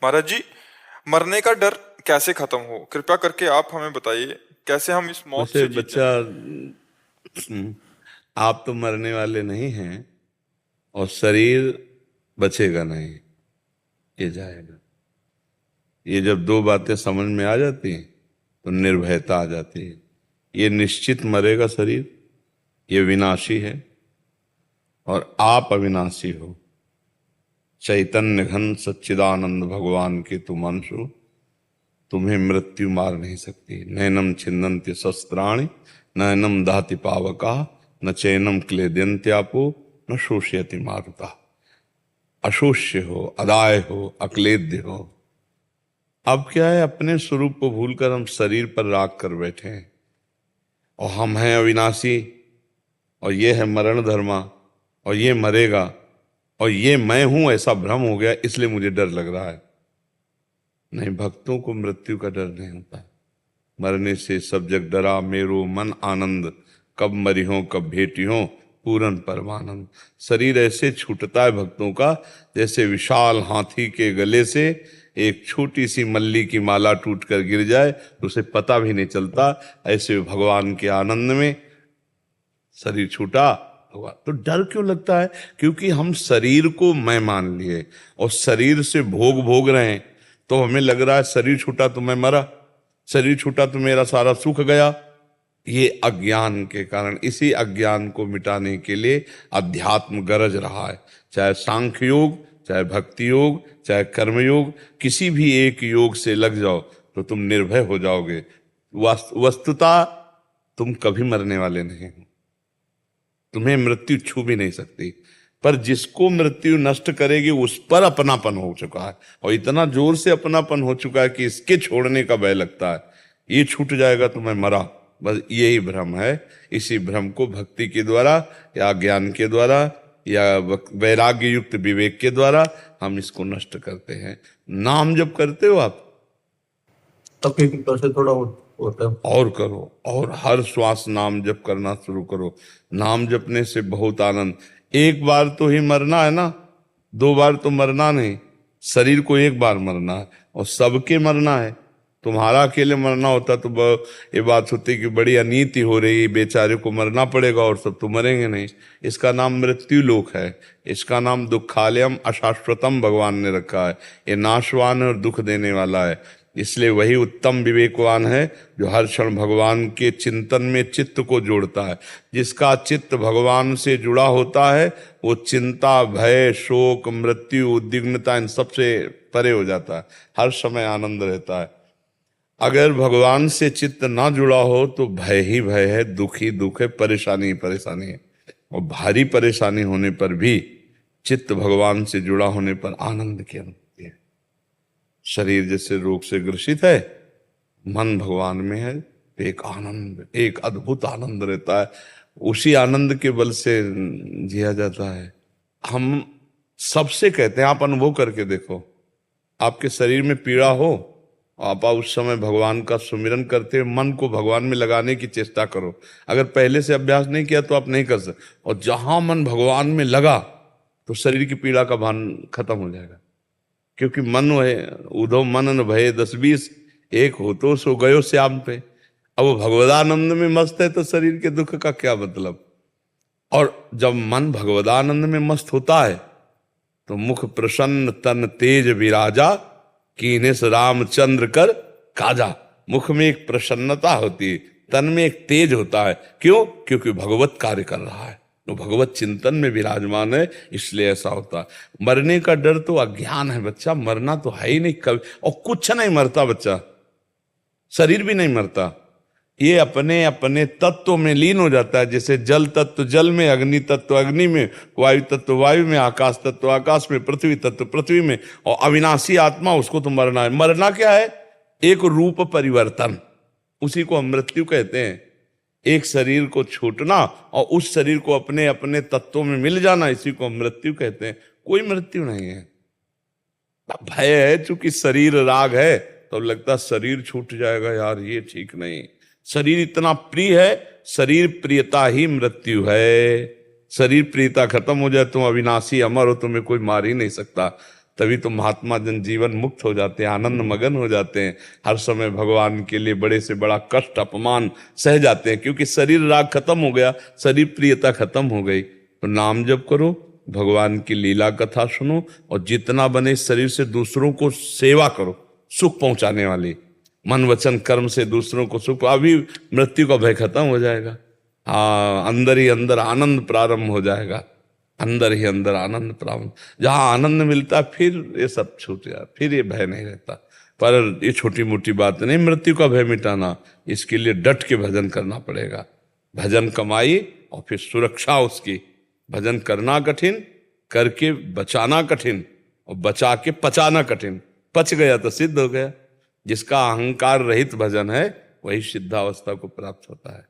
महाराज जी, मरने का डर कैसे खत्म हो? कृपया करके आप हमें बताइए, कैसे हम इस मौत वैसे से जीत बच्चा, जाएं। आप तो मरने वाले नहीं हैं और शरीर बचेगा नहीं, ये जाएगा। ये जब दो बातें समझ में आ जाती हैं तो निर्भयता आ जाती है। ये निश्चित मरेगा शरीर, ये विनाशी है और आप अविनाशी हो। चैतन्य घन सच्चिदानंद भगवान के तुम अंश हो। तुम्हें मृत्यु मार नहीं सकती। नैनम छिन्दन्ति शस्त्राणि, नैनम दहति पावका, न चैनम क्लेदन्त्यापो, न शोषयति मारुता। अशोष्य हो, अदाय हो, अक्लेद्य हो। अब क्या है, अपने स्वरूप को भूलकर हम शरीर पर राख कर बैठे हैं और हम हैं अविनाशी और ये है मरण धर्मा और ये मरेगा और ये मैं हूं, ऐसा भ्रम हो गया, इसलिए मुझे डर लग रहा है। नहीं, भक्तों को मृत्यु का डर नहीं होता। मरने से सब जग डरा मेरो मन आनंद, कब मरी हो कब भेटी हो पूरन परमानंद। शरीर ऐसे छूटता है भक्तों का जैसे विशाल हाथी के गले से एक छोटी सी मल्ली की माला टूट कर गिर जाए तो उसे पता भी नहीं चलता। ऐसे भगवान के आनंद में शरीर छूटा हुआ तो डर क्यों लगता है? क्योंकि हम शरीर को मैं मान लिए और शरीर से भोग भोग रहे हैं, तो हमें लग रहा है शरीर छूटा तो मैं मरा, शरीर छूटा तो मेरा सारा सुख गया। ये अज्ञान के कारण, इसी अज्ञान को मिटाने के लिए अध्यात्म गरज रहा है। चाहे सांख्य योग, चाहे भक्ति योग, चाहे कर्म योग, किसी भी एक योग से लग जाओ तो तुम निर्भय हो जाओगे। वस्तुतः तुम कभी मरने वाले नहीं हो, तुम्हें मृत्यु छू भी नहीं सकती। पर जिसको मृत्यु नष्ट करेगी उस पर अपनापन हो चुका है और इतना जोर से अपनापन हो चुका है कि इसके छोड़ने का भय लगता है। ये छूट जाएगा तो मैं मरा, बस यही भ्रम है। इसी भ्रम को भक्ति के द्वारा या ज्ञान के द्वारा या वैराग्य युक्त विवेक के द्वारा हम इसको नष्ट करते हैं। नाम जब करते हो आप तब एक से थोड़ा होता है। और करो, और हर श्वास नाम जप करना शुरू करो। नाम जपने से बहुत आनंद। एक बार तो ही मरना है ना, दो बार तो मरना नहीं। शरीर को एक बार मरना है और सबके मरना है। तुम्हारा अकेले मरना होता तो ये बात होती कि बड़ी अनीति हो रही, बेचारे को मरना पड़ेगा और सब तो मरेंगे नहीं। इसका नाम मृत्यु लोक है, इसका नाम दुखालयम अशाश्वतम भगवान ने रखा है। ये नाशवान है और दुख देने वाला है। इसलिए वही उत्तम विवेकवान है जो हर क्षण भगवान के चिंतन में चित्त को जोड़ता है। जिसका चित्त भगवान से जुड़ा होता है वो चिंता, भय, शोक, मृत्यु, उद्विग्नता इन सबसे परे हो जाता है, हर समय आनंद रहता है। अगर भगवान से चित्त ना जुड़ा हो तो भय ही भय है, दुख ही दुख है, परेशानी ही परेशानी है। और भारी परेशानी होने पर भी चित्त भगवान से जुड़ा होने पर आनंद की अनुभूति है। शरीर जैसे रोग से ग्रसित है, मन भगवान में है तो एक आनंद, एक अद्भुत आनंद रहता है। उसी आनंद के बल से जिया जाता है। हम सबसे कहते हैं, आप अनुभव करके देखो, आपके शरीर में पीड़ा हो, आप उस समय भगवान का सुमिरन करते हुए मन को भगवान में लगाने की चेष्टा करो। अगर पहले से अभ्यास नहीं किया तो आप नहीं कर सकते। और जहां मन भगवान में लगा तो शरीर की पीड़ा का भान खत्म हो जाएगा। क्योंकि मन है उधो मन न भय 10-20, एक हो तो सो गयो श्याम पे। अब वो भगवदानंद में मस्त है तो शरीर के दुख का क्या मतलब। और जब मन भगवदानंद में मस्त होता है तो मुख प्रसन्न तन तेज विराजा, कीनेस रामचंद्र कर काजा। मुख में एक प्रसन्नता होती है, तन में एक तेज होता है। क्यों? क्योंकि भगवत कार्य कर रहा है, तो भगवत चिंतन में विराजमान है, इसलिए ऐसा होता है। मरने का डर तो अज्ञान है बच्चा, मरना तो है ही नहीं कभी। और कुछ नहीं मरता बच्चा, शरीर भी नहीं मरता, ये अपने अपने तत्व में लीन हो जाता है। जैसे जल तत्व जल में, अग्नि तत्व अग्नि में, वायु तत्व वायु में, आकाश तत्व आकाश में, पृथ्वी तत्व पृथ्वी में। और अविनाशी आत्मा, उसको तो मरना है। मरना क्या है? एक रूप परिवर्तन, उसी को हम मृत्यु कहते हैं। एक शरीर को छूटना और उस शरीर को अपने अपने तत्वों में मिल जाना, इसी को हम मृत्यु कहते हैं। कोई मृत्यु नहीं है। भय है, चूंकि शरीर राग है तो लगता शरीर छूट जाएगा, यार ये ठीक नहीं। शरीर इतना प्रिय है, शरीर प्रियता ही मृत्यु है। शरीर प्रियता खत्म हो जाए तुम अविनाशी अमर हो, तुम्हें कोई मार ही नहीं सकता। तभी तो महात्मा जन जीवन मुक्त हो जाते हैं, आनंद मगन हो जाते हैं, हर समय भगवान के लिए बड़े से बड़ा कष्ट अपमान सह जाते हैं, क्योंकि शरीर राग खत्म हो गया, शरीर प्रियता खत्म हो गई। तो नाम जप करो, भगवान की लीला कथा सुनो, और जितना बने इस शरीर से दूसरों को सेवा करो, सुख पहुंचाने वाली, मन वचन कर्म से दूसरों को सुख, अभी मृत्यु का भय खत्म हो जाएगा। हाँ, अंदर ही अंदर आनंद प्रारंभ हो जाएगा, अंदर ही अंदर आनंद प्रारंभ, जहां आनंद मिलता फिर ये सब छूट जाए, फिर ये भय नहीं रहता। पर ये छोटी मोटी बात नहीं मृत्यु का भय मिटाना, इसके लिए डट के भजन करना पड़ेगा। भजन कमाई और फिर सुरक्षा उसकी, भजन करना कठिन, करके बचाना कठिन, और बचा के पचाना कठिन। पच गया तो सिद्ध हो गया। जिसका अहंकार रहित भजन है वही सिद्धावस्था को प्राप्त होता है।